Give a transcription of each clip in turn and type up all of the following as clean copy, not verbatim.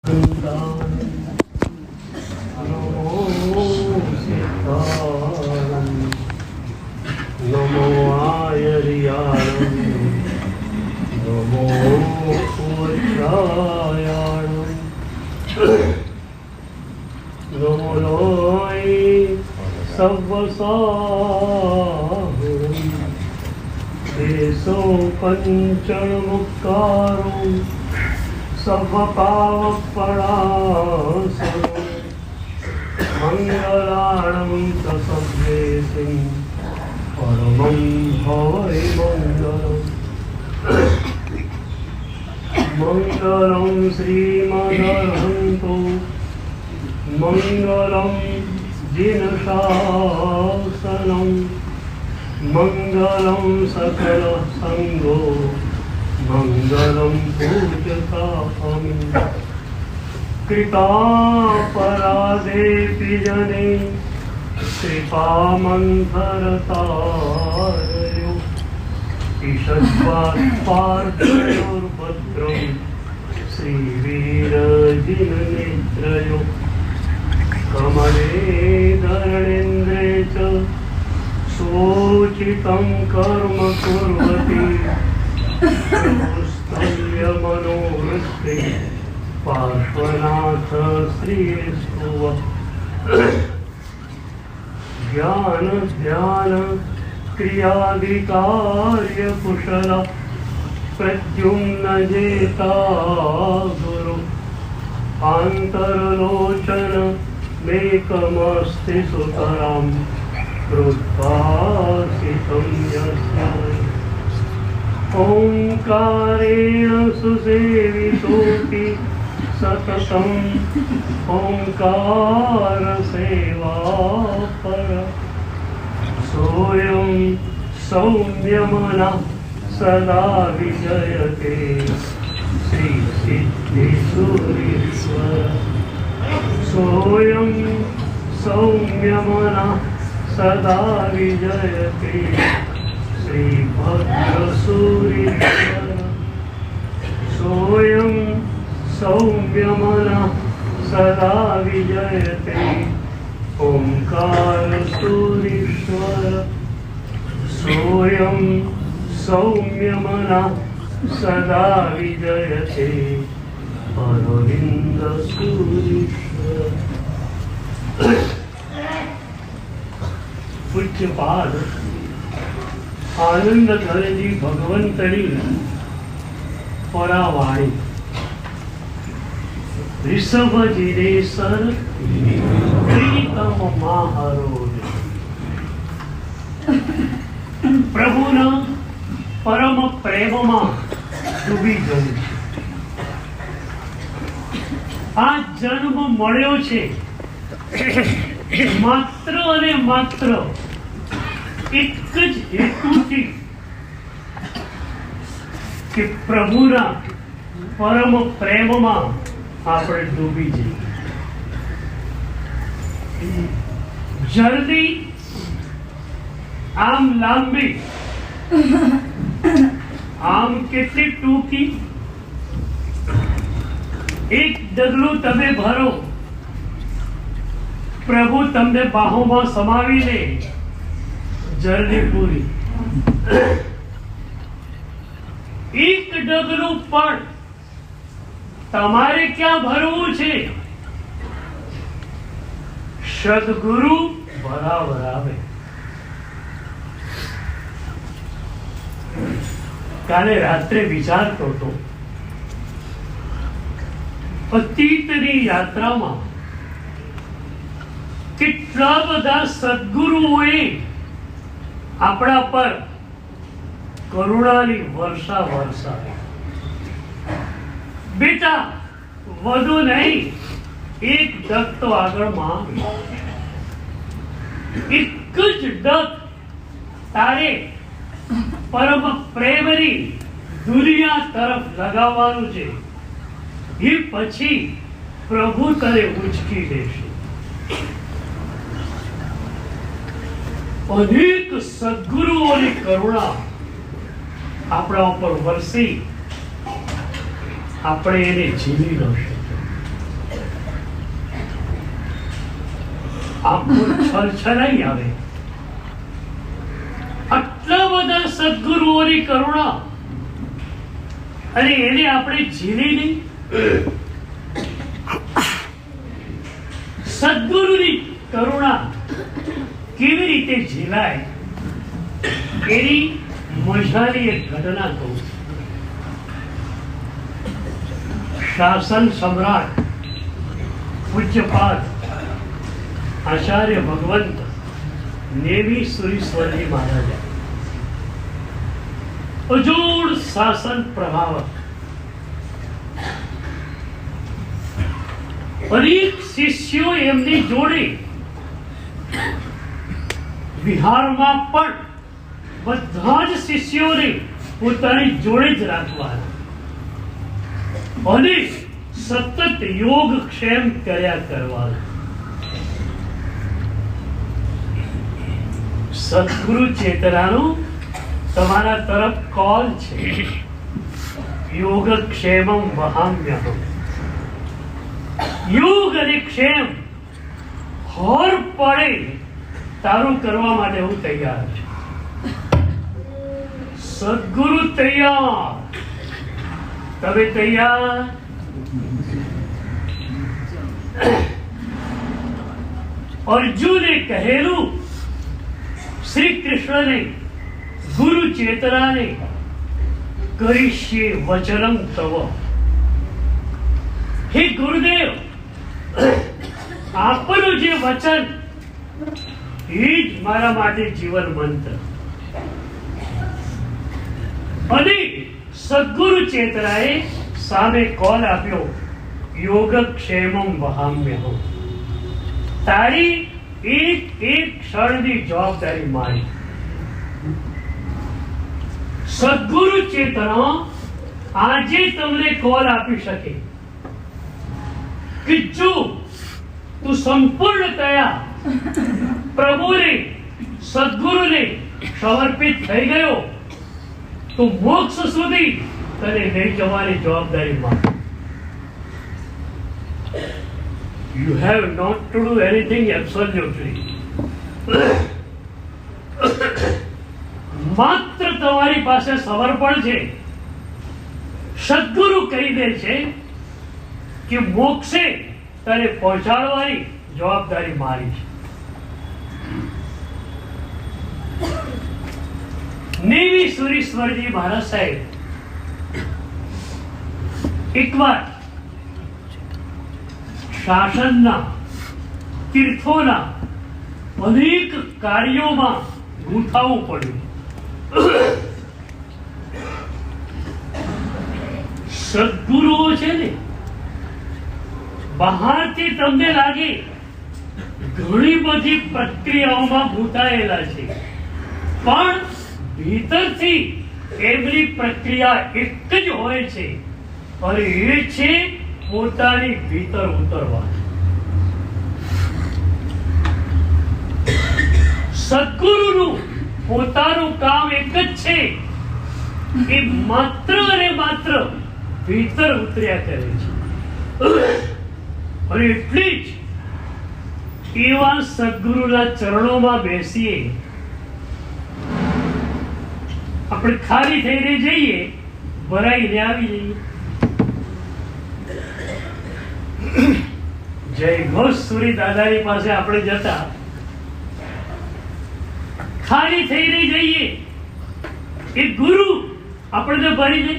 नमो आयर्याणं नमो पूज्यायाणं नमो लोय सव्वसाहुरं देशो पञ्चमुक्तारो सर्वपावपणासनो मंगलाणं प्रसभ्येतिं परमं भवै मंगलम् मंगलं श्रीमदर्हन्तो मंगलं जिनशासनं मंगलं सकलसंगो मंगलं पूजतामि कृपापराधेऽपि जने कृपामन्थरतारयो ईषद्वाक्पार्थयोर्भद्रं श्रीवीरजिननेत्रयो कमले धरणेन्द्रे च सोचितं कर्म कुर्वति स्थल्यमनोवृत्ते पार्श्वनाथ श्रीस्तुव ज्ञान ध्यान क्रियाधिकार्य कुशल प्रद्युम्न जेता गुरु आंतरलोचन मेकमस्ति सुतरां कृत्वासितं यस्य ओंकारेण सुसेवितोऽपि सततम् ओंकार सेवा पर सोऽयं सौम्यमनः सदा विजयते श्री सिद्धेश्वरीश्वर सोऽयं सौम्यमनः सदा विजयते श्री भद्रसूरीश्वर सोऽयं सौम्यमनः सदा विजयते ओंकारसूरीश्वर सोऽयं सौम्यमनः सदा विजयते अरविंदसूरीश्वर। पूज्यपाद आनंद धरजी भगवंतनी परावाणी ऋषभजिरेशर प्रीतम महारोज प्रभुना परम प्रेमમાં ડૂબી જવું છે। આ જન્મ મળ્યો છે માત્ર અને માત્ર એક જ હેતુથી કે પ્રભુના પરમ પ્રેમમાં આપણે ડૂબી જઈએ। જર્ની આમ લાંબી આમ કેટલી ટૂંકી, એક ડગલું તમે ભરો, પ્રભુ તમને બાહોમાં સમાવી લે, જર્ની પૂરી। એક ડગલું પણ તમારે ક્યાં ભરવું છે? સદગુરુ બરાબર આવે। કાલે રાત્રે વિચારતો હતો, અતીતની યાત્રામાં કેટલા બધા સદગુરુઓએ આપણા પર કરુણાની વર્ષા વરસાવી। બેટા વધુ નહીં, એક ડગ તો આગળ માંગ, એક જ ડગ તારે પરમ પ્રેમની દુનિયા તરફ લગાવવાનું છે। એ પછી પ્રભુ તને ઉચકી લેશે। અનેક સદગુરુઓની કરુણા આપણા ઉપર વરસી, આપણે એને જીવી ન શકીએ। આંખો છલછલાઈ આવે. આટલા બધા સદગુરુઓની કરુણા અને એને આપણે ઝીલી નહીં. સદગુરુની કરુણા કેવી રીતે ઝીલાય એની મજાની એક ઘટના કહું. શાસન સમ્રાટ પૂજ્યપાદ આચાર્ય ભગવંત નેમી સુરીશ્વરજી મહારાજ અજોડ શાસન પ્રભાવક. અનેક શિષ્યો એમની જોડે વિહારમાં પણ બધા જ શિષ્યોને પોતાની જોડે જ રાખવાના અને સતત યોગક્ષેમ કર્યા કરવાના. સદગુરુ ચેતનાનો તમારા તરફ કોલ છે. યોગક્ષેમં વહામ્યહમ. યોગ અને ક્ષેમ હોર પડે તારું કરવા માટે હું તૈયાર છું. સદગુરુ તૈયાર, તમે તૈયાર? અર્જુને કહેલું શ્રી કૃષ્ણને ગુરુ ચેતનાને કરીશ્યે વચનમ તવ. હે ગુરુદેવ, આપનું જે વચન એ જ મારા માટે જીવન મંત્ર. અને સદગુરુ ચેતનાએ સામે કોલ આપ્યો, યોગક્ષેમં વહામ્યહમ. તારી એક એક ક્ષણની જવાબદારી મારી. સદગુરુ ચેતના આજે તમને કોલ આપી શકે કે જો તું સંપૂર્ણતયા પ્રભુને સદગુરુને સમર્પિત થઈ ગયો તો મોક્ષ સુધી તને લઈ જવાની જવાબદારી માં. You have not to do anything absolutely. માત્ર તમારી પાસે સમર્પણ છે. સદગુરુ કહી દે છે કે મોક્ષે તને પહોંચાડવાની જવાબદારી મારી છે. નેમી સુરીશ્વરજી મહારાજ સાહેબ એકવાર શાસનના તીર્થોના અનેક કાર્યોમાં ગૂંથાવું પડ્યું. સદગુરુઓ છે ને, બહારથી તમને લાગે ઘણી બધી પ્રક્રિયાઓમાં ગૂંથાયેલા છે, પણ ભીતરથી એમની પ્રક્રિયા એક જ હોય છે અને એ છે પોતાની ભીતર ઉતરવા. સદગુરુનું પોતાનું કામ એક જ છે, એ માત્ર અને માત્ર ભીતર ઉતર્યા કરે છે. અને એટલી જ એવા સદગુરુના ચરણોમાં બેસીએ, આપણે ખાલી થઈને જઈએ, ભરાઈને આવી જઈએ. જય ઘોષ સુરી દાદાની પાસે આપણે જતા ખાલી થઈને જઈએ, એ ગુરુ આપણને ભરી દે.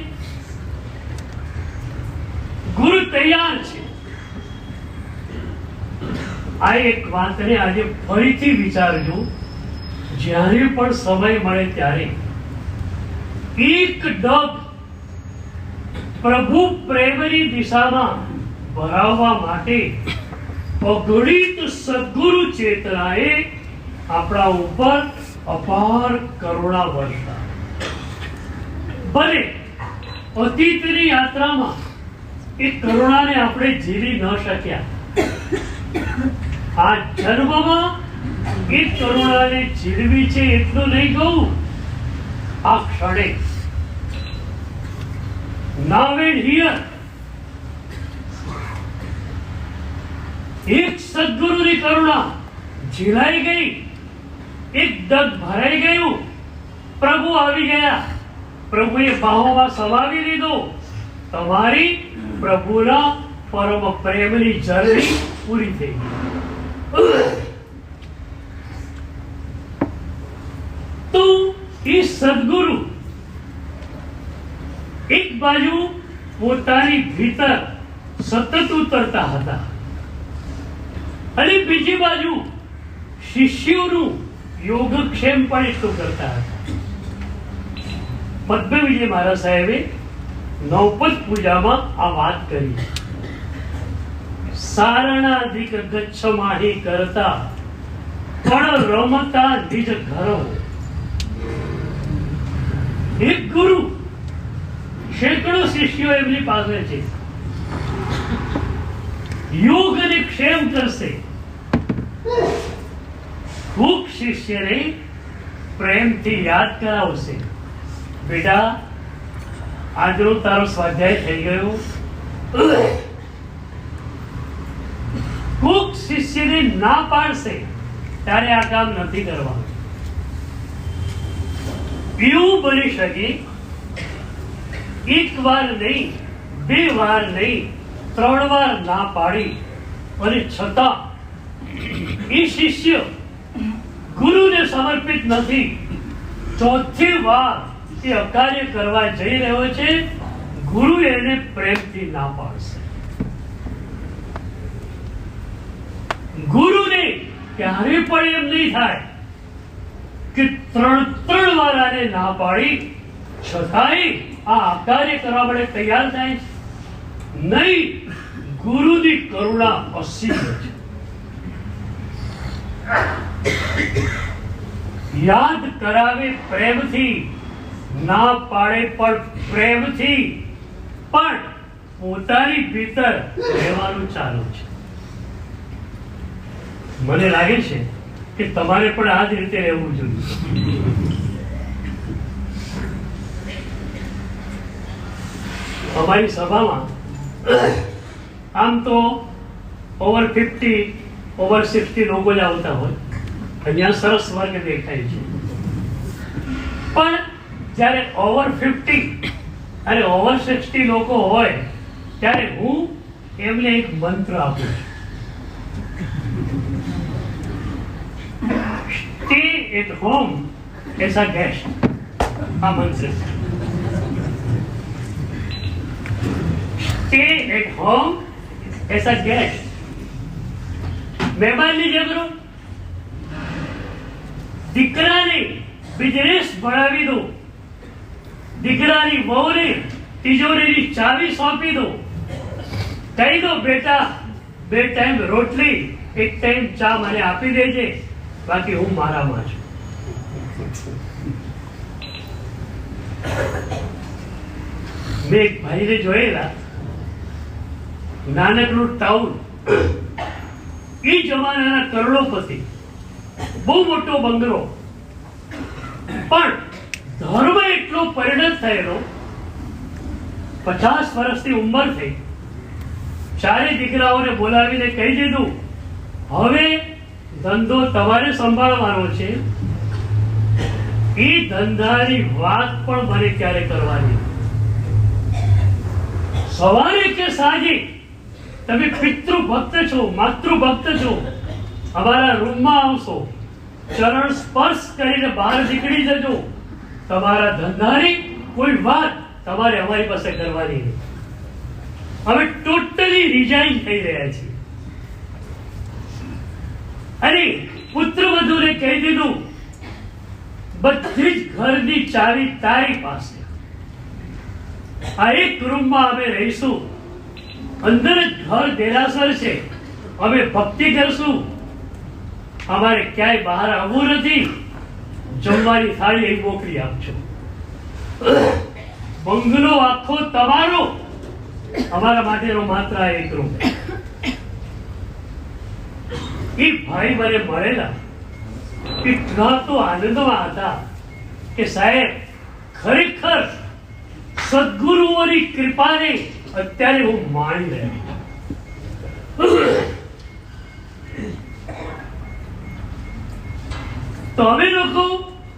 ગુરુ તૈયાર છે. આ એક વાતને આજે ફરીથી વિચારજો. જ્યારે પણ સમય મળે ત્યારે એક ડગ પ્રભુ પ્રેમની દિશામાં ભરાવવા માટે અગણિત સદગુરુ ચેતનાએ આપણા ઉપર અપાર કરુણા વર્ષા. ભલે અતીતની યાત્રામાં એ કરુણાને આપણે ઝીલી ન શક્યા, આ જન્મમાં એ કરુણાને ઝીલવી છે એટલું નહીં કહું. આ ક્ષણે now and here એક સદગુરુની કરુણા ઝીલાઈ ગઈ, એક દગ ભરાઈ ગયું, પ્રભુ આવી ગયા, પ્રભુએ બાહોમાં સમાવી લીધો. તમારી પ્રભુના પરમ પ્રેમની જર્ની પૂરી થઈ ગઈ. તો એ સદગુરુ એક બાજુ પોતાની ભીતર સતત ઉતરતા હતા અને બીજી બાજુ શિષ્યોનું યોગક્ષેમ પણ એટલું કરતા હતા. પદ્મ વિજય મહારાજ સાહેબે નવપદ પૂજામાં આ વાત કરી. સારણાધિક ગચ્છમાહી કરતા પણ રમતા નિજ ઘરો. એક ગુરુ સેંકડો શિષ્યો એમની પાસે છે, યોગ અને ક્ષેમ કરશે. ખૂબ શિષ્યને પ્રેમથી યાદ કરાવશે, બેટા આજનો તારો સ્વાધ્યાય થઈ ગયો. ખૂબ શિષ્યને ના પાડશે, ત્યારે આ કામ નથી કરવાનું. એવું બની શકે એક વાર નહીં, બે વાર નહીં, 3 વાર ના પાડી અને છતાં એ શિષ્ય ગુરુને સમર્પિત નથી. 4થી વાર એ અકાર્ય કરવા જઈ રહ્યો છે, ગુરુ એને પ્રેમથી ના પાડશે. ગુરુને ક્યારે પણ એમ નહીં થાય કે 3 વાર આને ના પાડી છતાંય આ અકાર્ય કરવા માટે તૈયાર થાય છે. નહીં, ગુરુની કરુણા અસીમ છે. યાદ કરાવે પ્રેમથી, ના પાડે પણ પ્રેમથી, પણ પોતાની ભીતર રહેવાનું ચાલુ છે. મને લાગે છે કે તમારે પણ આ જ રીતે રહેવું જોઈએ. અમારી સભામાં આમ તો ઓવર 50, ઓવર 60 લોકો જ આવતા હોય. અહીંયા સરસ વર્ગ દેખાય છે. પણ જ્યારે ઓવર 50 અને ઓવર 60 લોકો હોય ત્યારે હું એમને એક મંત્ર આપું છું. Stay at home as a guest. આ મંત્ર. Stay at home as a guest. મહેમાનની જેમ રહો. દીકરાને બિઝનેસ ભણાવી દો, દીકરાની વહુને તિજોરીની ચાવી સોંપી દો. કહી દો, બેટા 2 ટાઈમ રોટલી, 1 ટાઈમ ચા મને આપી દેજે, બાકી હું મારામાં છું. મેં એક ભાઈને જોયેલા, નાનકડું ટાઉન, એ જમાનાના કરોડોપતિ, બહુ મોટો બંગલો, પણ ધર્મ એટલો પરિણત થયેલો. 50 વર્ષની ઉંમર થઈ, 4 દીકરાઓને બોલાવીને કહી દીધું, હવે ધંધો તમારે સંભાળવાનો છે. એ ધંધાની વાત પણ મને ક્યારે કરવાની. સવારે કે સાંજે તમે પિતૃ ભક્ત છો, માતૃ ભક્ત છો, અમારા રૂમમાં આવશો, ચરણ સ્પર્શ કરીને બહાર નીકળી જજો. તમારા ધંધાની કોઈ વાત તમારે અમારી પાસે કરવાની નહીં. અમે ટોટલી રિઝાઇન થઈ રહ્યા છીએ. અને પુત્ર વધુને કહી દીધું, બધી જ ઘરની ચાવી તારી પાસે. આ એક રૂમમાં અમે રહીશું, અંદર જ ઘર દેરાસર છે, અમે ભક્તિ કરશું, અમારે ક્યાંય બહાર આવવું નથી. જમવાની થાળી અહીં મોકલી આપજો. બંગલો આખો તમારો, અમારા માટેનો માત્ર આ એક રૂમ. એ ભાઈ મને મળેલા, એટલા તો આનંદમાં હતા કે સાહેબ, ખરેખર સદગુરુઓની કૃપાને અત્યારે હું માણી રહ્યો. તો અમે લોકો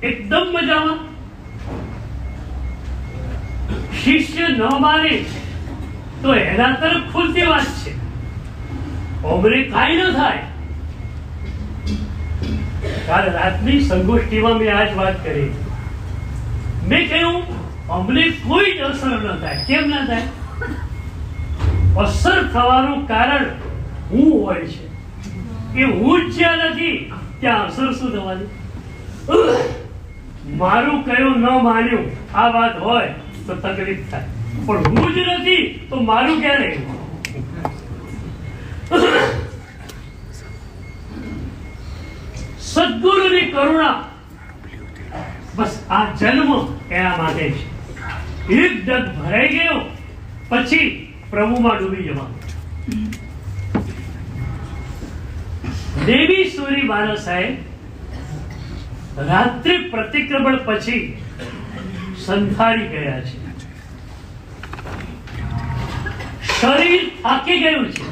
એકદમ મજામાં. શિષ્ય ન માને તો એના તરફ ખુલતી વાત છે, અમને કાંઈ ન થાય. કાલ રાતની સંગોષ્ઠીમાં મેં આજ વાત કરી. મેં કહ્યું અમને કોઈ જ અસર ન થાય. કેમ ના થાય? અસર થવાનું કારણ હું હોય છે. એ હું જ જ્યાં નથી ત્યાં અસર શું થવાની? મારું કયું ન માન્યું આ વાત હોય તો તકલીફ થાય, પણ હું જ નથી તો મારું ક્યાં રહ્યું? સદગુરુની કરુણા બસ આ જન્મ એના માટે છે. એક ડગ ભરાઈ ગયો પછી પ્રભુમાં ડૂબી જવાનું. દેવી સૂરી મારા સાહેબ રાત્રિ પ્રતિક્રમણ પછી સંથારી ગયા છે. શરીર થાકી ગયું છે,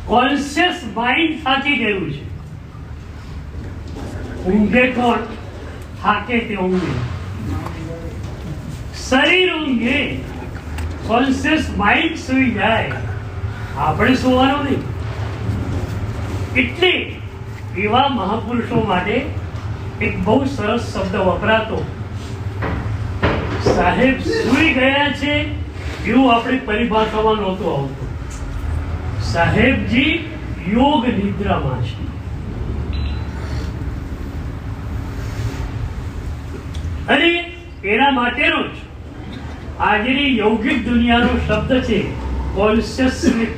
કોન્શિયસ માઇન્ડ થાકી ગયું છે. ઊંઘે કોણ? થાકે તે ઊંઘે. શરીર ઊંઘે, કોન્શિયસ માઇન્ડ સુઈ જાય, આપણે સુવાનું નહીં. એટલે એવા મહાપુરુષો માટે એક બહુ સરસ શબ્દ વપરાતો, સાહેબ સુઈ ગયા છે એવું આપણી પરિભાષામાં નહોતું આવતું. સાહેબજી યોગ નિદ્રામાં છે. અને એના માટેનો જ આજની યૌગિક દુનિયાનો શબ્દ છે કોન્શિયસ સ્લીપ.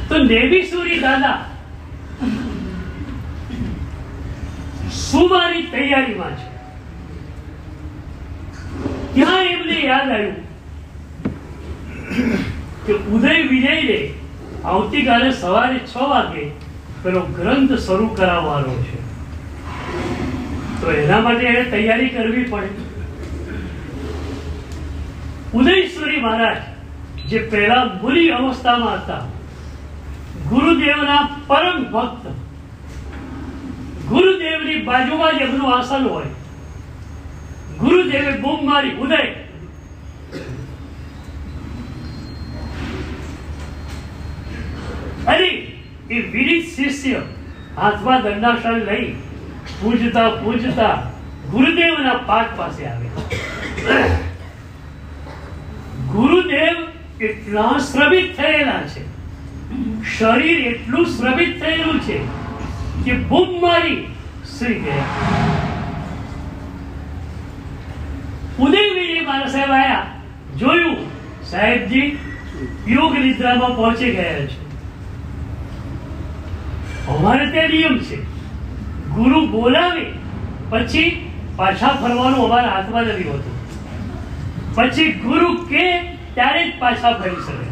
તો દેવીસુરી દાદા સુવાની તૈયારીમાં છે. ત્યાં એમને યાદ આવ્યું કે ઉદય વિજયને આવતીકાલે સવારે 6 વાગે પેલો ગ્રંથ શરૂ કરાવવાનો છે, તો એના માટે એને તૈયારી કરવી પડે. ઉદયશ્વરી મહારાજ જે પહેલા મુનિ અવસ્થામાં હતા, ગુરુદેવના પરમ ભક્ત, ગુરુદેવની બાજુમાં જ એમનું આસન હોય. ગુરુદેવે બૂમ મારી, ઉદય. અરે એ વિરિત શિષ્ય હાથમાં દંડાસન લઈ પૂજતા પૂજતા ગુરુદેવના પાદ પાસે આવે. ગુરુદેવ એટલા શ્રમિત થયેલા છે, શરીર એટલું શ્રમિત થયેલું છે કે બૂમ મારી સુઈ ગયા. ઉદયવીરી મારા સાહેબ આયા, જોયું સાહેબજી યોગ નિદ્રામાં પહોંચી ગયા છે. અમારે ત્યાં નિયમ છે, ગુરુ બોલાવે પછી પાછા ફરવાનું અમારા હાથમાં નથી હોતું. પછી ગુરુ કે ત્યારે જ પાછા ફરી શકે.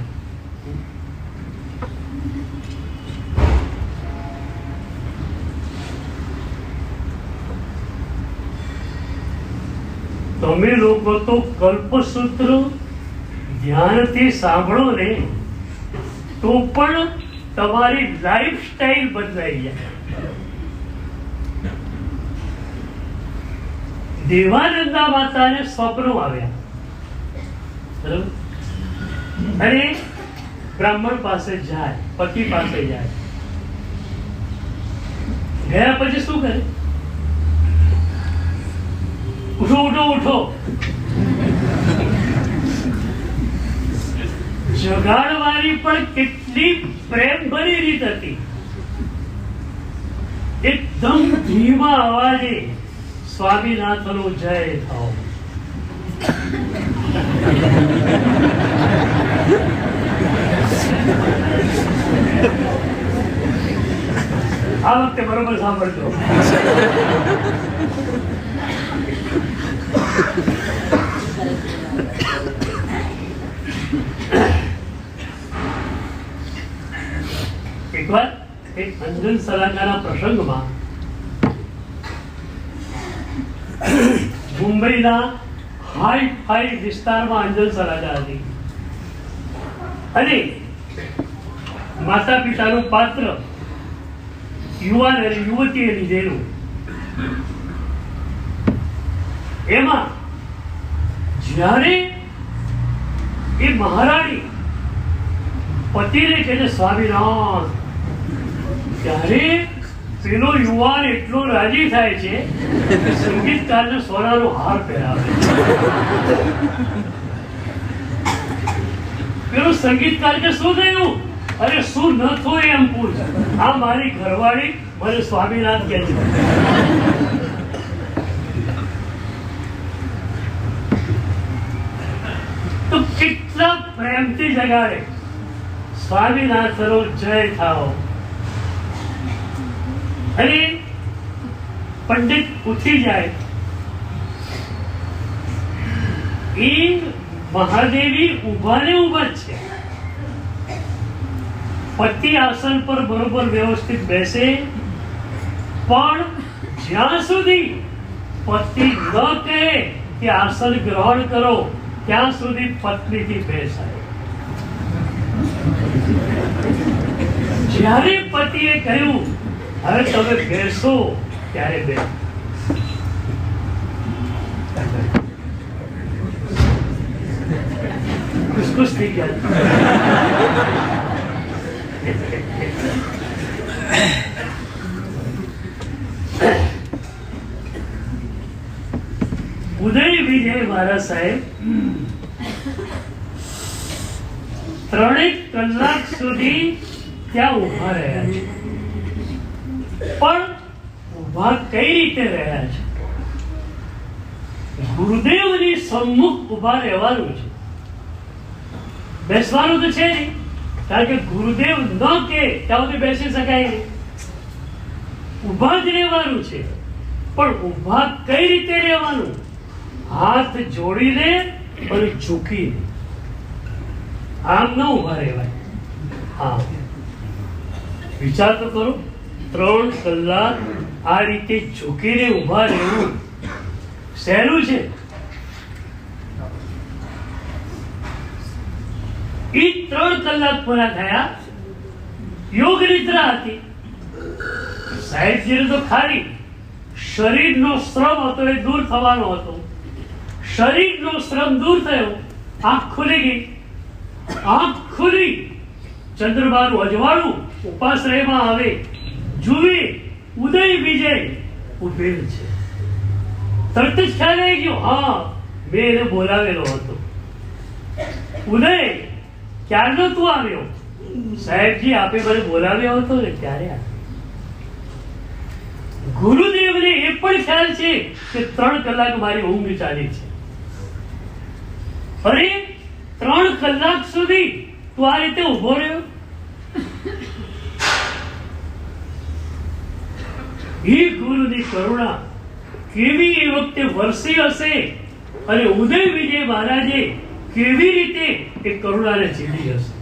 તમે લોકો તો કલ્પસૂત્ર ધ્યાનથી સાંભળો ને તો પણ તમારી લાઈફ સ્ટાઈલ બદલાઈ જાય. દેવાનંદા માતાને સ્વપ્નો આવ્યા, અને બ્રાહ્મણ પાસે જાય, પતિ પાસે જાય. ગયા પછી શું કરે? ઉઠો ઉઠો ઉઠો, જગાડવાની પણ કેટલી પ્રેમ ભરી રીત હતી. એકદમ ધીમા અવાજે સ્વામીનાથનો જય થાઓ. આ વખતે બરોબર સાંભળજો. એકવાર એક અંજન સલાકાના પ્રસંગમાં મુંબઈના હાઈ વિસ્તારમાં અંજન સલાકા હતી, અને માતા પિતાનું પાત્ર યુવાન અને યુવતીએ લીધેલું, એમાં જ્યારે એ મહારાણી પતિને કહે છે સ્વામિનાથ, ત્યારે પેલો યુવાન એટલો રાજી થાય છે કે સંગીતકારને સોનાનો હાર પહેરાવે. પેલો સંગીતકાર કે શું થયું? અરે શું ન થયું એમ પૂછ. આ મારી ઘરવાળી મને સ્વામિનાથ કહે છે. તો કેટલા પ્રેમથી જગાડે, સ્વામિનાથનો જય થાઓ. અને પંડિત ઉઠી જાય, એ મહાદેવી ઉભા ને ઉભા જ છે. પતિ આસન પર બરોબર વ્યવસ્થિત બેસે, પણ જ્યાં સુધી પતિ ન કહે કે આસન ગ્રહણ કરો ત્યાં સુધી પત્નીથી બેસાય. જ્યારે પતિએ કહ્યું હવે તમે બેસો, ત્યારે બેસો. ખુશ થઈ ગયા. ઉદય વિજય મહારાજ સાહેબ 3 કલાક સુધી ત્યાં ઉભા રહ્યા છે, પણ ઉભા કઈ રીતે રહ્યા છે? ગુરુદેવની સમ્મુખ ઉભા રહેવાનું છે, બેસવાનું તો છે નહીં, કારણ કે ગુરુદેવ ન કે ત્યાં સુધી બેસી શકાય નહીં. ઉભા જ રહેવાનું છે, પણ ઉભા કઈ રીતે રહેવાનું? હાથ જોડીને અને ઝૂકીને. આમ ન ઉભા રહેવાય. હા, વિચાર તો કરો, 3 કલાક આ રીતે ઝૂકીને ઉભા રહેવું સહેલું છે? એ 3 કલાક પૂરા થયા, યોગ નિદ્રા હતી. સાહેબજીને તો ખાલી શરીરનો શ્રમ હતો, એ દૂર થવાનો હતો. શરીરનો શ્રમ દૂર થયો, આંખ ખુલી ગઈ. આંખ ખુલી, ચંદ્રમાનું અજવાળું ઉપાશ્રયમાં આવે, જુએ ઉદય વિજય ઉભેલ છે. તરત જ ખ્યાલ આવી ગયો, હા મેં એને બોલાવેલો હતો. ઉદય ક્યારનો તું આવ્યો? સાહેબજી આપે મને બોલાવ્યો હતો ને ત્યારે. ગુરુદેવને એ પણ ખ્યાલ છે કે 3 કલાક મારી ઊંઘ ચાલી છે. અરે 3 કલાક સુધી તું આ રીતે ઉભો રહ્યો? એ ગુરુની કરુણા કેવી એ વખતે વરસી હશે, અને ઉદય વિજય મહારાજે કેવી રીતે એ કરુણાને ઝીલી હશે.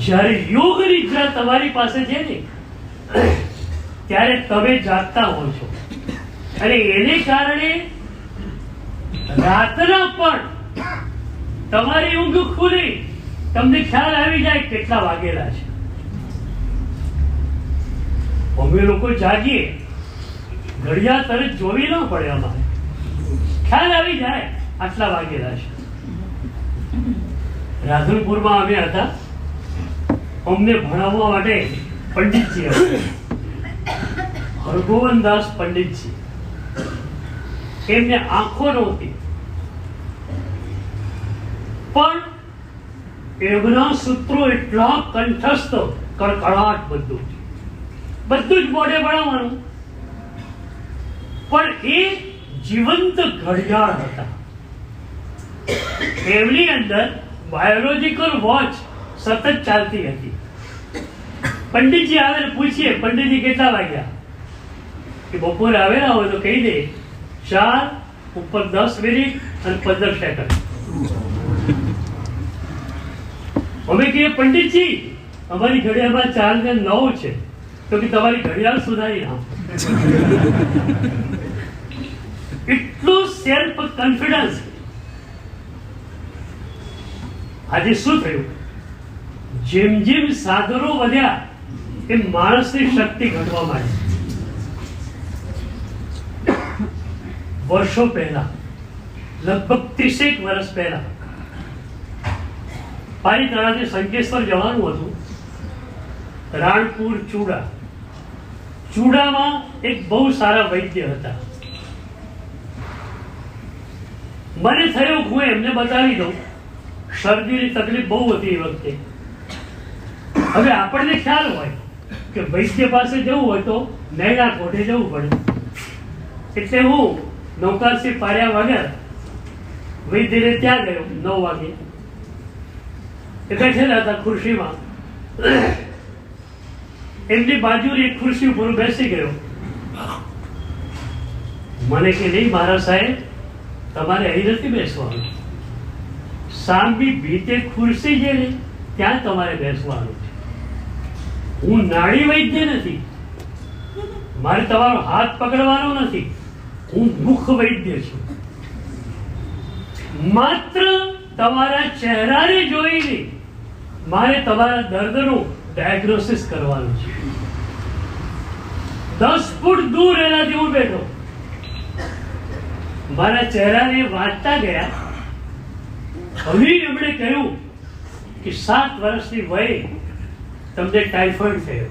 જ્યારે યોગ નિદ્રા તમારી પાસે છે ને, ત્યારે તમે જાગતા હો છો, અને એને કારણે રાતના પણ તમારી ઊંઘ ખુલી, તમને ખ્યાલ આવી જાય કેટલા વાગેલા છે. અમે લોકો જાગીએ, ઘડિયાળ તરત જોવી ન પડે, અમારે ખ્યાલ આવી જાય આટલા વાગેલા છે. રાધનપુરમાં અમે હતા, અમને ભણાવવા માટે પંડિતજી હતા, હરગોવનદાસ પંડિતજી. એમને આંખો નહોતી, પણ એમના સૂત્રો એટલા કંઠસ્થ, કડકડાટ બધું જ મોઢે ભણાવવાનું. પણ એ જીવંત ઘડિયાળ હતા. એમની અંદર બાયોલોજીકલ વોચ સતત ચાલતી હતી. પંડિતજી આવે ને પૂછીએ, પંડિતજી કેટલા વાગ્યા? કે બપોરે આવેલા હોય તો કહી દે 4 ઉપર 10 મિનિટ અને 15 સેકન્ડ. અમે કહીએ પંડિતજી અમારી ઘડિયાળમાં 4 ને 9 છે. તો કે તમારી ઘડિયાળ સુધારી નાખો. એટલું સેલ્ફ કોન્ફિડન્સ. આજે શું થયું? જેમ જેમ સાધનો વધ્યા એમ માણસની શક્તિ ઘટવા માંડી. વર્ષો પહેલા, લગભગ 30 વર્ષ પહેલા પાલિતાણાથી સંકેશ્વર જવાનું હતું. રાણપુર ચૂડામાં એક બહુ સારા વૈદ્ય હતા. મને થયું હું એમને બતાવી દઉં. શરદીની તકલીફ બહુ હતી એ વખતે. હવે આપણને ખ્યાલ હોય કે વૈદ્ય પાસે જવું હોય તો નૈના કોઠે જવું પડે. એટલે હું નૌકારસી પાડ્યા વગર વૈદ્યને ત્યાં ગયો. 9 વાગે એ બેઠેલા હતા ખુરશીમાં. એમની બાજુની એક ખુરશી ઉપર બેસી ગયો. મને કે નહીં મારા સાહેબ, તમારે અહીં નથી બેસવાનું. સામી ભીતે ખુરશી છે ને ત્યાં તમારે બેસવાનું છે. હું નાડી વૈદ્ય નથી. મારે તમારો હાથ પકડવાનો નથી. હું મુખ વૈદ્ય છું. માત્ર તમારા ચહેરાને જોઈને મારે તમારા દર્દનું ડાયગ્નોસિસ કરવાનું છે. 10 ફૂટ દૂર એનાથી હું બેઠો. મારા ચહેરાને વાંચતા ગયા. હવે એમણે કહ્યું કે 7 વર્ષની વયે તમને ટાઇફોઇડ થયો.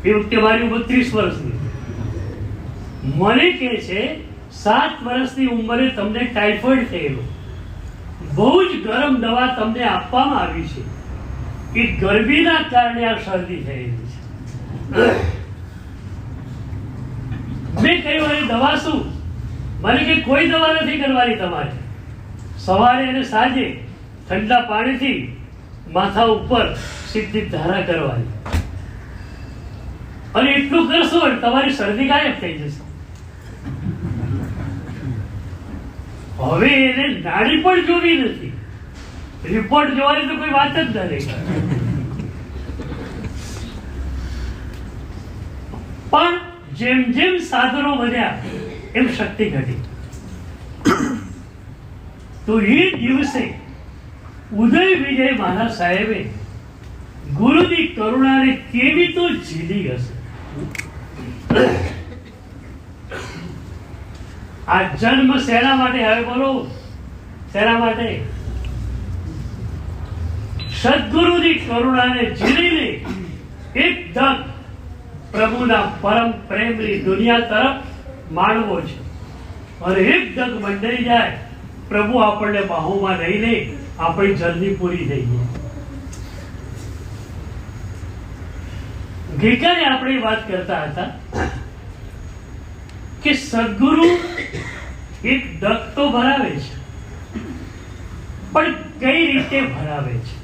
એ વખતે મારી ઉંમર 30 વર્ષની. મને કહે છે 7 વર્ષની ઉંમરે તમને ટાઇફોઇડ થયેલો. બહુ જ ગરમ દવા તમને આપવામાં આવી છે. એ ગરમીના કારણે આ શરદી થયેલી છે. મેં કહ્યું અરે દવા શું? મને કે કોઈ દવા નથી કરવાની તમારે. સવારે અને સાંજે ઠંડા પાણીથી માથા ઉપર સીધી ધારા કરવાની. અને એટલું કરશો તમારી શરદી ગાયબ થઈ જશે. હવે એને નાડી પણ જોવી નથી. રિપોર્ટ જોવાની તો કોઈ વાત જ નથી. પણ જેમ જેમ સાધનો વધ્યા એમ શક્તિ ઘટી. તો એ દિવસે ઉદય વિજય મહારાજ સાહેબે ગુરુની કરુણાને કેવી તો ઝીલી હશે. આ જન્મ શેના માટે? હવે બોલો શેના માટે? સદગુરુની કરુણાને ઝીલીને એકદમ પ્રભુના પરમ પ્રેમની દુનિયા તરફ માંડવો છે. અને એકદમ મંડાઈ જાય પ્રભુ આપણને બાહુમાં લઈને આપણી જર્ની પૂરી થઈ ગઈ. ગઈકાલે આપણે વાત કરતા હતા કે સદગુરુ એક ડગ તો ભરાવે છે, પણ કઈ રીતે ભરાવે છે?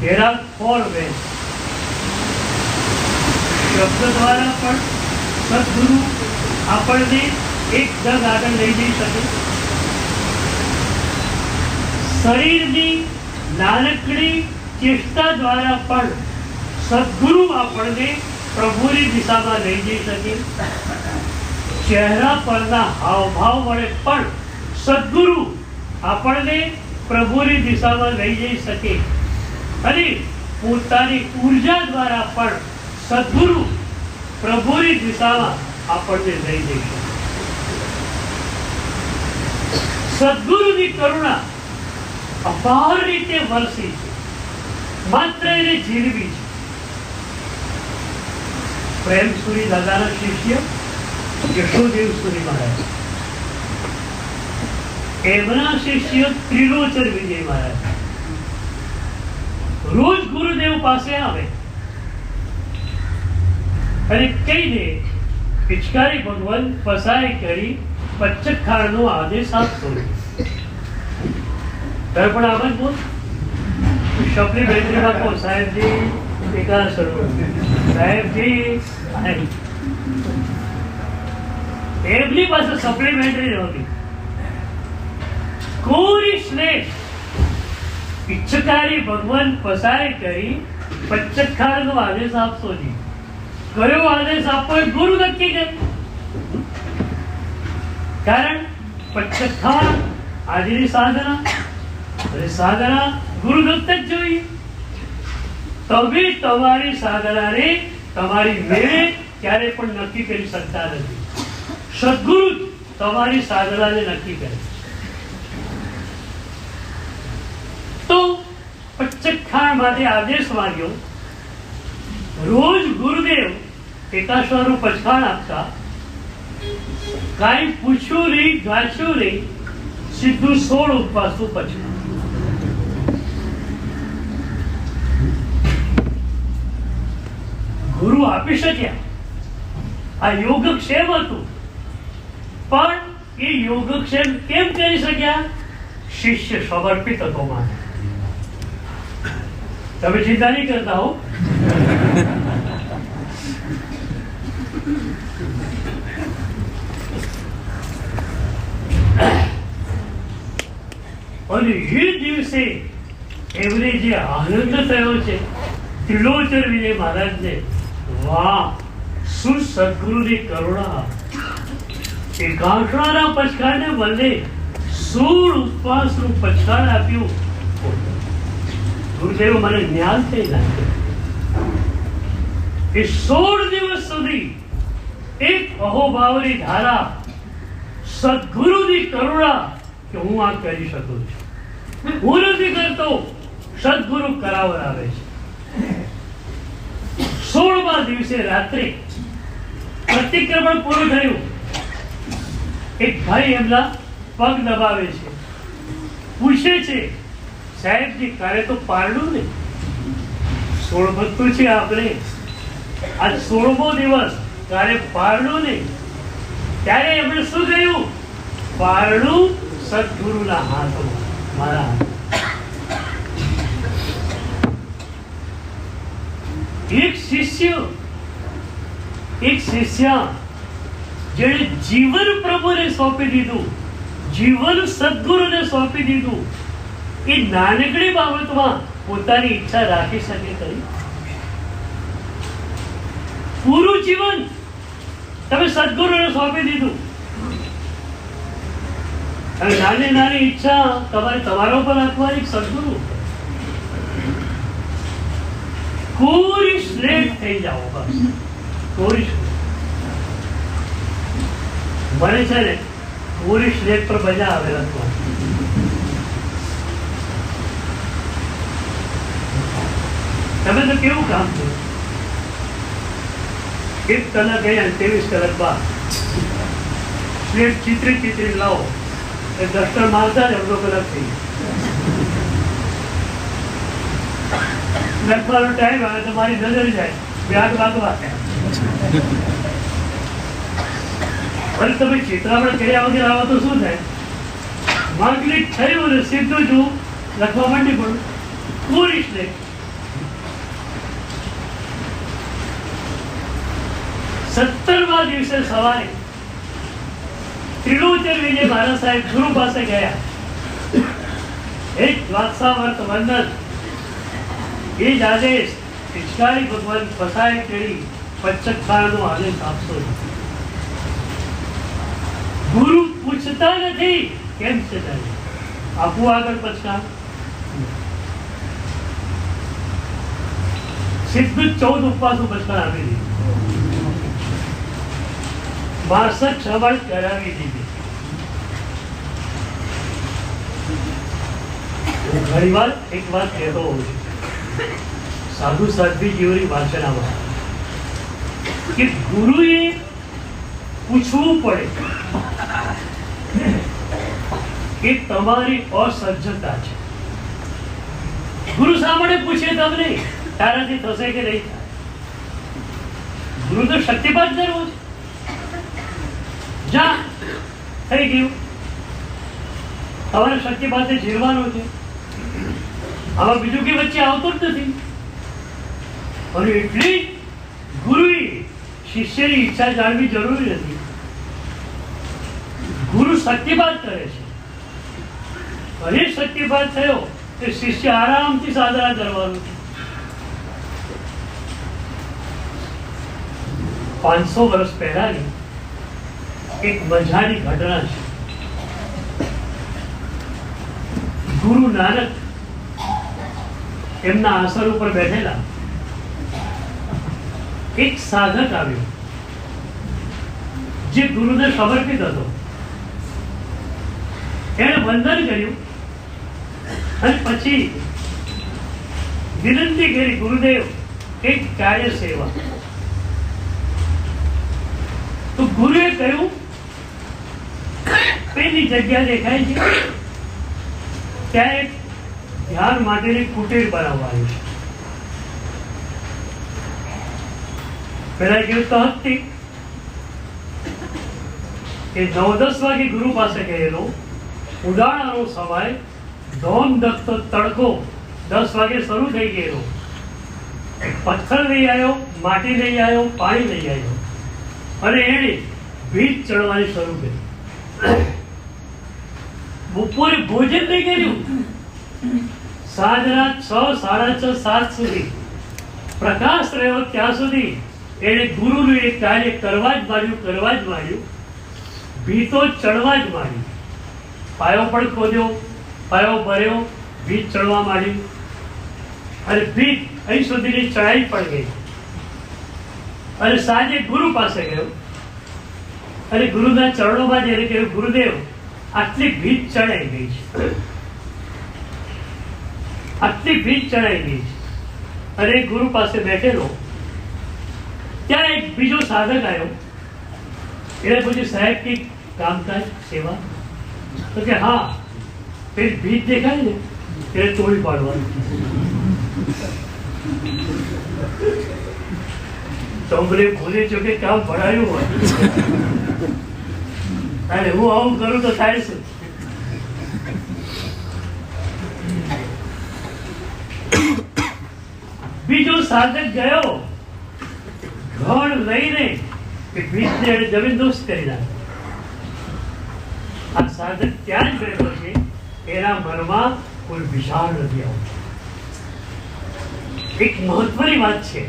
There are 4 ways. શબ્દ દ્વારા પણ સદગુરુ આપણને એક ડગ આગળ લઈ જઈ શકે. શરીરની નાનકડી ચેષ્ટા દ્વારા પણ સદગુરુ આપણને પ્રભુની દિશામાં લઈ જઈ શકે. ચહેરા પરના હાવભાવ વડે પણ સદગુરુ આપણને પ્રભુની દિશામાં લઈ જઈ શકે. અને પોતાની ઉર્જા દ્વારા પણ સદગુરુ પ્રભુની દિશામાં આપણને લઈ જઈ શકે. સદગુરુની કરુણા અપાર રીતે વરસી છે, માત્ર એને ઝીલવી છે. પ્રેમસુરી દાદાના શિષ્ય યશોદેવ સુરી મહારાજ, એમના શિષ્ય ત્રિલોચન વિજય મહારાજ રોજ ગુરુદેવ પાસે આવે અને કહીને પિચકારી ભગવાન પસાય કરી પચ્ચખાળનો આદેશ આપતો. પણ આમ જ બોલ સપ્લિમેન્ટરીમાં કહો સાહેબજી વિકાસ સાહેબજી. એમની પાસે સપ્લિમેન્ટરી નહોતી. કોરી શ્રેષ્ઠ પિચકારી ભગવાન પસાય કરી પચ્ચખાળનો આદેશ આપતો નહીં. કયો આદેશ આપવો એ ગુરુ નક્કી કરે. કારણ પચ્ચખાળ આજની સાધના, અને સાધના ગુરુ દત્ત જ જોઈએ. તમે તમારી સાધનાને તમારી મેળે ક્યારે પણ નક્કી કરી શકતા નથી. સદગુરુ તમારી સાધનાને નક્કી કરે. તો પચખાણ માટે આદેશ માંગ્યો. રોજ ગુરુદેવ એકાશ્વરનું પચખાણ આપતા. કાંઈ પૂછ્યું નહીં, ગાંચ્યું નહીં, સીધું 16 ઉપવાસનું પચખાણ. ગુરુ આપી શક્યા. આ યોગક્ષેમ હતું, પણ એ યોગક્ષેમ કેમ કરી શક્યા? શિષ્ય સમર્પિત હતો માટે. તમે ચિંતા નહીં કરતા હો. અને એ દિવસે એમને જે આનંદ થયો છે ત્રિલોચન વિજય મહારાજને, વાહ શું સદગુરુની કરુણા! એ ગાંઠણાના પચખાણને બદલે 16 ઉપવાસનું પચખાણ આપ્યું. ગુરુદેવ મને જ્ઞાન થઈ લાગ્યું. એ 16 દિવસ સુધી એક અહોભાવની ધારા, સદગુરુની કરુણા કે હું આ કરી શકું છું. હું નથી કરતો, સદગુરુ કરાવરાવે છે. 16મા દિવસે રાત્રે પ્રતિક્રમણ પૂરું થયું. એક ભાઈ એમના પગ દબાવે છે, પૂછે છે, સાહેબજી કાલે તો પારણું ને 16 ભક્તો છે આપણે, આજ 16મો દિવસ, કાલે પારણું ને. ત્યારે એમણે શું કહ્યું? પારણું સદગુરુના હાથમાં, મારા હાથ. એક શિષ્ય જેણે જીવન પ્રભુને સોંપી દીધું, જીવન સદગુરુને સોંપી દીધું, એ નાનકડી બાબતમાં પોતાની ઈચ્છા રાખી શકે ખરી? પૂરું જીવન તમે સદગુરુને સોંપી દીધું, અને નાની નાની ઈચ્છા તમારે તમારા ઉપર રાખવાની. સદગુરુ કોરી સ્લેટ થઈ જાઓ, બસ કોરી. મને છે ને કોરી સ્લેટ પર મજા આવે લખવા. તમે તો કેવું કામ છો? 1 કલાક ગયા 23 કલાક બાદ સ્લેટ ચિત્રી લાવો, એ દસ્તર મારતા જ અડધો કલાક થઈ લખવાનો ટાઈમ આવે તો મારી નજર જાય 2 વાગવા. અને તમે ચિત્રામણ કર્યા વગર આવો તો શું થાય? માંગલિક થયું ને સીધું જ લખવા માંડી પડું. પૂરી સ્લેટ. 17મા દિવસે સવારે ત્રિલોચન વિજય મહારાજ સાહેબ ગુરુ પાસે ગયા. એક દ્વાદશાવર્ત વંદન, એ જ આદેશ પિચકારી ભગવાન ફસાય કેળી પચખાણનો આદેશ આપશો. ગુરુ પૂછતા નથી કેમ છે તારે, આપવું આગળ પચખાણ. સીધું 14 ઉપવાસનું પચખાણ આપી દીધું. 62 સવાલ કરાવી દીધી. હું ઘણી વાર એક વાત કહેતો હોઉં છું, સાધુ સાધ્વી જીવોની વાંચનામાં, કે ગુરુએ પૂછવું પડે કે તમારી અસજ્જતા છે. ગુરુ સામે પૂછે તમને તારાથી થશે કે નહીં થાય? ગુરુ તો શક્તિપાત કરવો છે. જા થઈ ગયું, તમારે શક્તિપાતે જીરવાનું છે. આમાં બીજું કે વચ્ચે આવતો જ નથી. અને એટલી ગુરુએ શિષ્યની ઈચ્છા જાણવી જરૂરી નથી. ગુરુ શક્તિપાત કરે છે, અને શક્તિપાત થયો તે શિષ્ય આરામથી સાધના કરવાનું છે. 500 વર્ષ પહેલાની એક મજાની ઘટના છે. ગુરુ નાનક એમના આસન ઉપર બેઠેલા એક સાધક આવ્યો જે ગુરુને સમર્પિત હતો. એણે વંદન કર્યું અને પછી વિનંતી કરી, ગુરુદેવ એક કાર્ય સેવા. તો ગુરુએ કહ્યું, પેલી જગ્યા દેખાય છે ત્યાં એક ધ્યાન માટેની કુટીર બનાવવાની છે. પેલા કેવું તો હતી કે 9-10 વાગે ગુરુ પાસે ગયેલો, ઉડાણાનો સમય, ધોમ દખતો તડકો 10 વાગે શરૂ થઈ ગયેલો. પથ્થર લઈ આવ્યો, માટી લઈ આવ્યો, પાણી લઈ આવ્યો અને એને ભીત ચડવાની શરૂ કરી. બપોરે ભોજન નહીં કર્યું. સાંજના 6, 6:30, 7 સુધી પ્રકાશ રહ્યો ત્યાં સુધી એને ગુરુનું એ કાર્ય કરવા જ માંડ્યું. ભીતો ચડવા જ માંડી. પાયો પણ ખોદ્યો, પાયો ભર્યો, ભીત ચડવા માંડી અને ભીત અહીં સુધીની ચડાઈ પણ ગઈ. અને સાંજે ગુરુ પાસે ગયો અને ગુરુના ચરણોમાં જઈને કહ્યું, ગુરુદેવ આટલી ભીત ચડાઈ ગઈ છે, આટલી ભીત ચડાઈ ગઈ છે. અને ગુરુ પાસે બેઠેલો ત્યાં એક બીજો સાધક આવ્યો. એને પૂછ્યું, સાહેબ કે કામકાજ સેવા? તો કે હા, પેલી ભીત દેખાય ને એને તોડી પાડવાની. તમને ભૂલી ચૂકે કામ ભણાયું હોય અને હું આવું કરું તો થાય છે. બીજો સાધક ગયો ઘણ લઈને કે ભીતને જમીનદોસ્ત કરી નાખે. આ સાધક ત્યાં જ બેઠો છે, એના મનમાં કોઈ વિચાર નથી આવતો. એક મહત્વની વાત છે.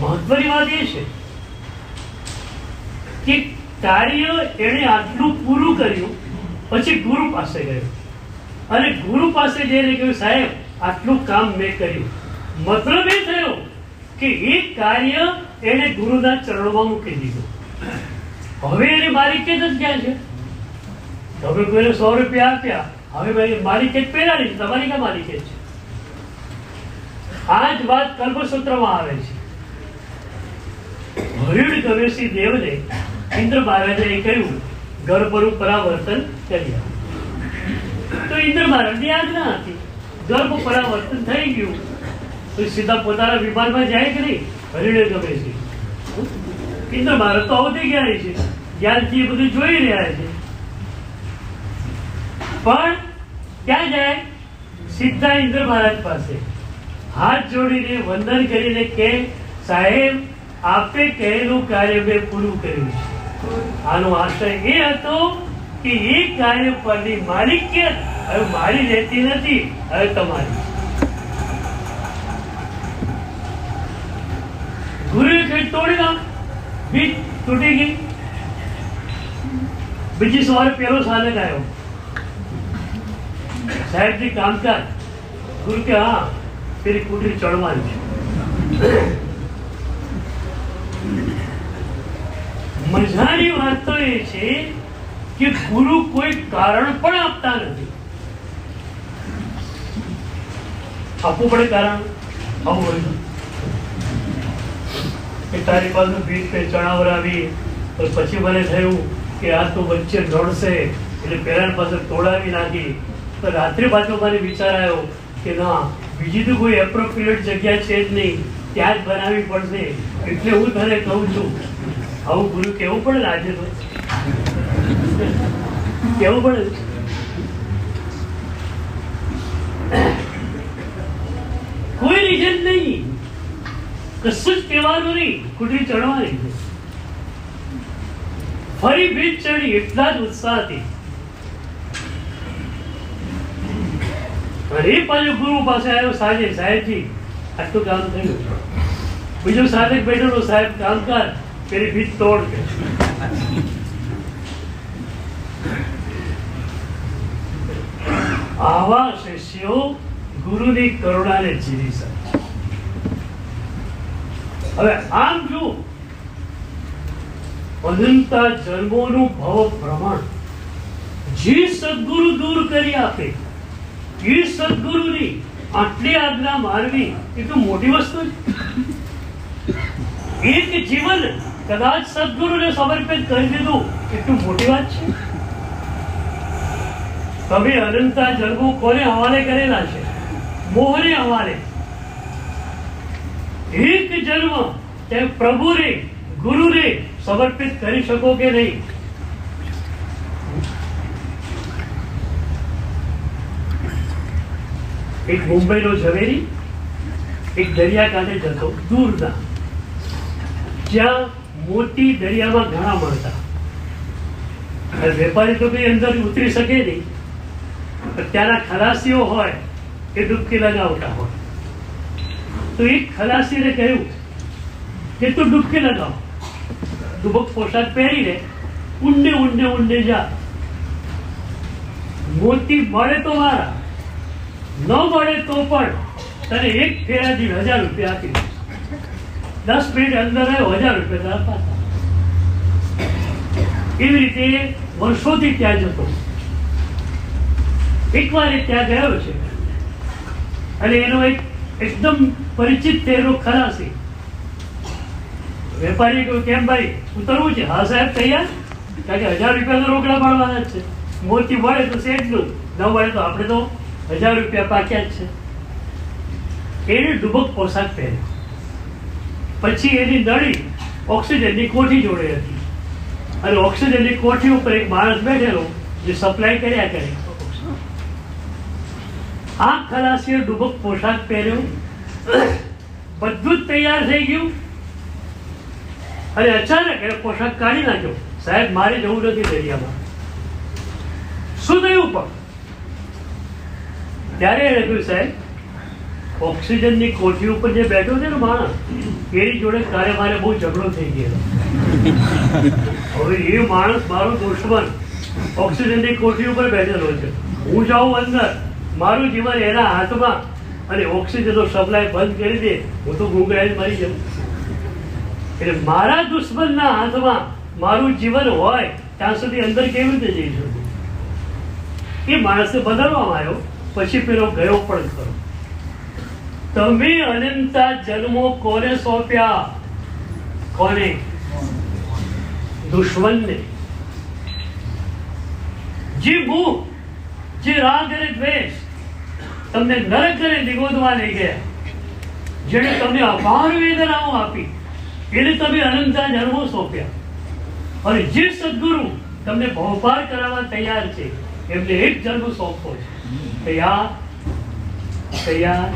મહત્વની વાત એ છે કે કાર્ય એને આટલું પૂરું કર્યું, પછી ગુરુ પાસે ગયો અને ગુરુ પાસે જઈને કહ્યું, સાહેબ આટલું કામ મેં કર્યું. મતલબ એ થયો કે એ કાર્ય એને ગુરુના ચરણોમાં મૂકી દીધું. હવે એને માલિકિયત જ ક્યાં છે? તમે કોઈને 100 રૂપિયા આપ્યા, હવે માલિકિયત પેલાની, તમારી ક્યાં માલિકિયત છે? આ જ વાત કલ્પસૂત્રમાં આવે છે. હરિણ ગવેશી દેવને ઇન્દ્ર મહારાજે કહ્યું, ઘર પર પરાવર્તન કર્યા. તો ઇન્દ્ર મહારાજની આજ્ઞા હતી, ગર્ભ પરાવર્તન થઈ ગયું તો સીધા પોતાના વિમાનમાં જાય કે નહીં? હરિણે ગવેશી ઇન્દ્ર મહારાજ તો આવતી ગયા છે, જ્ઞાનથી એ બધું જોઈ રહ્યા છે. પણ ક્યાં જાય? સીધા ઇન્દ્ર મહારાજ પાસે હાથ જોડીને વંદન કરીને કે, સાહેબ આપે કહેલું કાર્ય મેં પૂરું કર્યું છે. આનો આશય એ હતો કે એ કાર્ય પરની માલિકિયત હવે મારી રહેતી નથી, હવે તમારી. ગુરુએ કઈ તોડી નાખ, ભીત તૂટી ગઈ. બીજી સવારે પેલો સાધક આવ્યો, સાહેબજી કામકાજ. ગુરુ કે હા, પેલી કુટરી ચડવાની છે. મજાની વાત તો એ છે કે ગુરુ કોઈ કારણ પણ આપતા નથી. આપવું પડે કારણ. આવું હોય કે તારી પાસે ભીત પે ચણાવરાવી, તો પછી મને થયું કે આ તો વચ્ચે રડશે એટલે પેલા પાસે તોડાવી નાખી. તો રાત્રે પાછો મને વિચાર આવ્યો કે ના, બીજી તો કોઈ એપ્રોપ્રિએટ જગ્યા છે જ નહીં, ત્યાં જ બનાવવી પડશે. એટલે હું તને કહું છું, આવું ગુરુ કેવું પડે આજે તો, કેવું પડે. કોઈ રીઝન નહીં, કશું જ કહેવાનું નહીં, કુટરી ચડવાની છે. ફરી ભીત ચડી એટલા જ ઉત્સાહથી. અને એ પાછો ગુરુ પાસે આવ્યો સાંજે, સાહેબજી આટલું કામ થયું. બીજો સાધક બેઠેલો, સાહેબ કામકાજ, પેલી ભીત તોડ કે. આવા શિષ્યો ગુરુની કરુણાને જીવી શકે. હવે આમ જો અનંતા જન્મોનું ભવ પ્રમાણ જે સદગુરુ દૂર કરી આપે, એ સદગુરુની આટલી આજ્ઞા માનવી એ તો મોટી વસ્તુ છે. એક જીવન કદાચ સદગુરુને સમર્પિત કરી દીધું એટલું મોટી વાત છે. તમે અનંતા જન્મો કોને હવાલે કરેલા છે? મોહને હવાલે. એક જન્મ તે પ્રભુને ગુરુને સમર્પિત કરી શકો કે નહીં? એક મુંબઈનો ઝવેરી એક દરિયા કાંઠે જતો, દૂરના, જ્યાં મોતી દરિયામાં ઘણા મળતા. વેપારી તો કઈ અંદર ઉતરી શકે નહીં, ત્યાંના ખલાસીઓ હોય એ ડૂબકી લગાવતા હોય. તો એક ખલાસીને કહ્યું કે તું ડૂબકી લગાવ, ડૂબક પોશાક પહેરીને ઊંડે ઊંડે ઊંડે જા, મોતી મળે તો મારા, ન મળે તો પણ તને એક ફેરાથી 1000 રૂપિયા આપી દઈશ. 10 મિનિટ અંદર આવ્યો, 1000 રૂપિયા તારા પાછા. એવી રીતે વર્ષોથી ત્યાં જતો. એકવાર એ ત્યાં ગયો છે અને એનો એકદમ પરિચિત થયેલો ખલાસી વેપારી કહ્યું, કેમ ભાઈ ઉતરવું છે? હા સાહેબ તૈયાર, કારણ કે 1000 રૂપિયા તો રોકડા પાડવાના જ છે. મોતી મળે તો સેટલું, ન મળે તો આપણે તો 1000 રૂપિયા પાક્યા જ છે. એને ડૂબક પોશાક પહેર્યો. પછી એની નળી ઓક્સિજનની કોઠી જોડે હતી અને ઓક્સિજનની કોઠી ઉપર એક માણસ બેઠેલો જે સપ્લાય કર્યા કરે. આ ખલાસીએ ડૂબક પોશાક પહેર્યો, બધું જ તૈયાર થઈ ગયું અને અચાનક એ પોશાક કાઢી નાખ્યો. સાહેબ મારે જવું નથી દરિયામાં. શું થયું? પણ ત્યારે એને કહ્યું, સાહેબ ઓક્સિજનની કોઠી ઉપર જે બેઠો છે ને માણસ, એની જોડે કાલે મારે બહુ ઝઘડો થઈ ગયો. હવે એ માણસ મારો દુશ્મન ઓક્સિજનની કોઠી ઉપર બેઠેલો છે, હું જાઉં અંદર, મારું જીવન એના હાથમાં, અને ઓક્સિજનનો સપ્લાય બંધ કરી દે, હું તો ગુંગળાઈને મરી જાઉં. એટલે મારા દુશ્મનના હાથમાં મારું જીવન હોય ત્યાં સુધી અંદર કેવી રીતે જઈ શકું? એ માણસને બદલવામાં આવ્યો. પછી પેલો ગયો પણ ખરો. તમે અનંતા જન્મો કોને સોંપ્યા? કોને? દુશ્મનને. જે ભૂખ, જે રાગ અને દ્વેષ તમને નરક અને નિગોદવા લઈ ગયા, જેને તમને અપાર વેદનાઓ આપી, એને તમે અનંતા જન્મો સોંપ્યા. અને જે સદગુરુ તમને ભવપાર કરાવવા તૈયાર છે, એમને એક જન્મ સોંપવો છે. તૈયાર? તૈયાર?